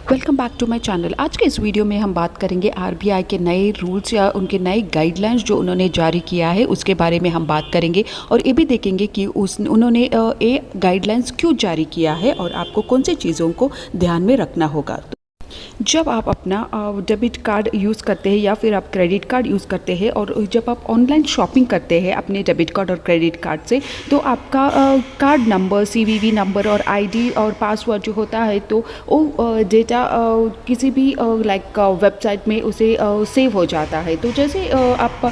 Welcome back to my channel. आज के इस वीडियो में हम बात करेंगे आरबीआई के नए रूल्स या उनके नए गाइडलाइंस जो उन्होंने जारी किया है उसके बारे में हम बात करेंगे और ये भी देखेंगे कि उन्होंने ये गाइडलाइंस क्यों जारी किया है और आपको कौन सी चीज़ों को ध्यान में रखना होगा। जब आप अपना डेबिट कार्ड यूज़ करते हैं या फिर आप क्रेडिट कार्ड यूज़ करते हैं और जब आप ऑनलाइन शॉपिंग करते हैं अपने डेबिट कार्ड और क्रेडिट कार्ड से, तो आपका कार्ड नंबर, सीवीवी नंबर और आईडी और पासवर्ड जो होता है तो वो डेटा किसी भी लाइक वेबसाइट में उसे सेव हो जाता है। तो जैसे आप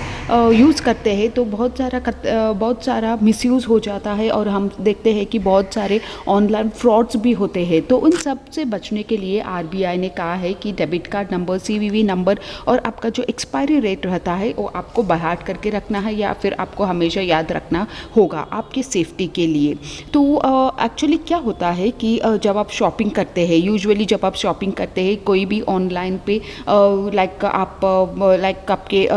यूज़ करते हैं तो बहुत सारा मिसयूज़ हो जाता है और हम देखते हैं कि बहुत सारे ऑनलाइन फ्रॉड्स भी होते हैं। तो उन सब से बचने के लिए आरबीआई ने कहा है कि debit card number, CVV number और आपका जो एक्सपायरी रेट रहता है वो आपको बाहर करके रखना है या फिर आपको हमेशा याद रखना होगा आपकी सेफ्टी के लिए। तो एक्चुअली क्या होता है कि जब आप शॉपिंग करते हैं, यूजुअली जब आप शॉपिंग करते हैं कोई भी ऑनलाइन पे लाइक आपके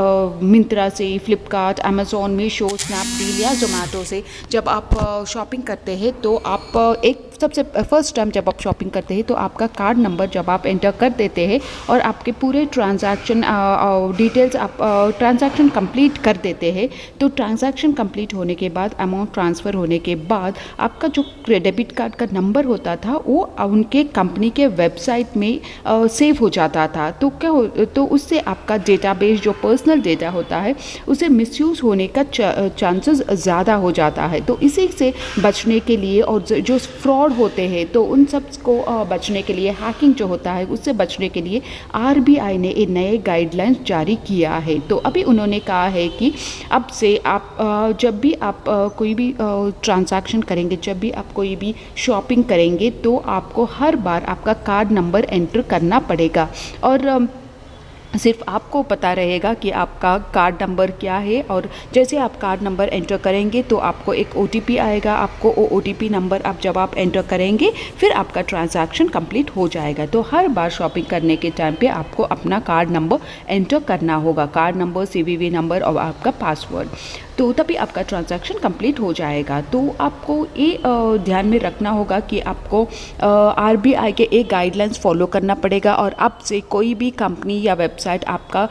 मिंत्रा से, फ्लिपकार्ट, अमेज़ॉन, मीशो, स्नैपडील या जोमेटो से जब आप शॉपिंग करते हैं तो आप एक सबसे फर्स्ट टाइम जब आप शॉपिंग करते हैं तो आपका कार्ड नंबर जब आप एंटर कर देते हैं और आपके पूरे ट्रांजैक्शन डिटेल्स आप ट्रांजैक्शन कंप्लीट कर देते हैं, तो ट्रांजैक्शन कंप्लीट होने के बाद, अमाउंट ट्रांसफ़र होने के बाद आपका जो डेबिट कार्ड का नंबर होता था वो उनके कंपनी के वेबसाइट में सेव हो जाता था। तो तो उससे आपका डेटाबेस जो पर्सनल डेटा होता है उसे मिसयूज़ होने का चांसेस ज़्यादा हो जाता है। तो इसी से बचने के लिए और जो फ्रॉड होते हैं तो उन सब को बचने के लिए, हैकिंग जो होता है उससे बचने के लिए आरबीआई ने एक नए गाइडलाइंस जारी किया है। तो अभी उन्होंने कहा है कि अब से आप जब भी आप कोई भी ट्रांजैक्शन करेंगे, जब भी आप कोई भी शॉपिंग करेंगे तो आपको हर बार आपका कार्ड नंबर एंटर करना पड़ेगा और सिर्फ आपको पता रहेगा कि आपका कार्ड नंबर क्या है। और जैसे आप कार्ड नंबर एंटर करेंगे तो आपको एक ओटीपी आएगा, आपको वो ओटीपी नंबर जब आप एंटर करेंगे फिर आपका ट्रांजैक्शन कंप्लीट हो जाएगा। तो हर बार शॉपिंग करने के टाइम पे आपको अपना कार्ड नंबर एंटर करना होगा, कार्ड नंबर, सीवीवी नंबर और आपका पासवर्ड, तो तभी आपका ट्रांजैक्शन कंप्लीट हो जाएगा। तो आपको ये ध्यान में रखना होगा कि आपको आरबीआई के एक गाइडलाइंस फॉलो करना पड़ेगा और अब से कोई भी कंपनी या वेबसाइट आपका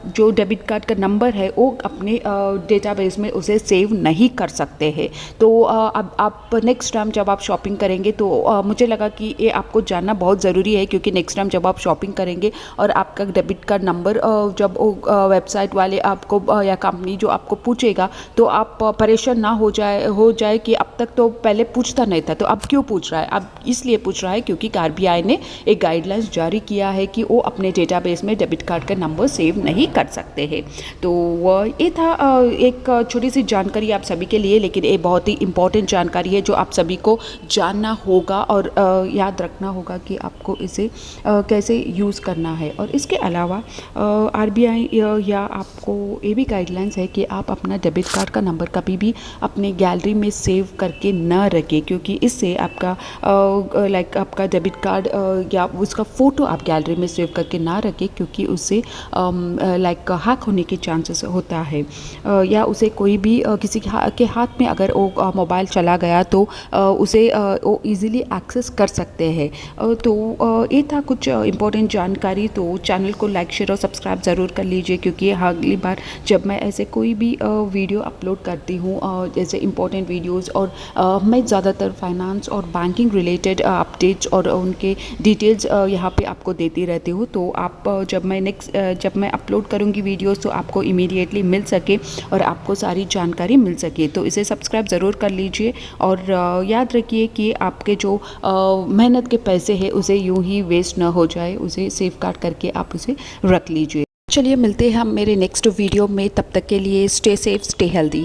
जो डेबिट कार्ड का नंबर है वो अपने डेटाबेस में उसे सेव नहीं कर सकते हैं। तो अब आप नेक्स्ट टाइम जब आप शॉपिंग करेंगे तो मुझे लगा कि ये आपको जानना बहुत ज़रूरी है, क्योंकि नेक्स्ट टाइम जब आप शॉपिंग करेंगे और आपका डेबिट कार्ड नंबर जब वेबसाइट वाले आपको या कंपनी जो आपको पूछेगा तो आप परेशान ना हो जाए कि अब तक तो पहले पूछता नहीं था तो अब क्यों पूछ रहा है। अब इसलिए पूछ रहा है क्योंकि आरबीआई ने एक गाइडलाइंस जारी किया है कि वो अपने डेटाबेस में डेबिट कार्ड का नंबर सेव नहीं कर सकते हैं। तो ये था एक छोटी सी जानकारी आप सभी के लिए, लेकिन ये बहुत ही इम्पोर्टेंट जानकारी है जो आप सभी को जानना होगा और याद रखना होगा कि आपको इसे कैसे यूज़ करना है। और इसके अलावा आरबीआई या आपको ये भी गाइडलाइंस है कि आप अपना डेबिट कार्ड का नंबर कभी भी अपने गैलरी में सेव करके ना रखें, क्योंकि इससे आपका आपका डेबिट कार्ड या उसका फ़ोटो आप गैलरी में सेव करके ना रखें, क्योंकि उससे हैक होने के चांसेस होता है या उसे कोई भी किसी के हाथ में अगर वो मोबाइल चला गया तो उसे वो ईज़िली एक्सेस कर सकते हैं। तो ये था कुछ इम्पोर्टेंट जानकारी। तो चैनल को लाइक, शेयर और सब्सक्राइब ज़रूर कर लीजिए, क्योंकि अगली बार जब मैं ऐसे कोई भी वीडियो अपलोड करती हूँ जैसे इम्पोर्टेंट वीडियोस और मैं ज़्यादातर फाइनेंस और बैंकिंग रिलेटेड अपडेट्स और उनके डिटेल्स यहाँ पे आपको देती रहती हूँ। तो आप जब मैं अपलोड करूँगी वीडियोस तो आपको इमीडिएटली मिल सके और आपको सारी जानकारी मिल सके। तो इसे सब्सक्राइब ज़रूर कर लीजिए और याद रखिए कि आपके जो मेहनत के पैसे हैं उसे यूँ ही वेस्ट ना हो जाए, उसे सेफ गार्ड करके आप उसे रख लीजिए। चलिए मिलते हैं हम मेरे नेक्स्ट वीडियो में, तब तक के लिए स्टे सेफ, स्टे हेल्दी।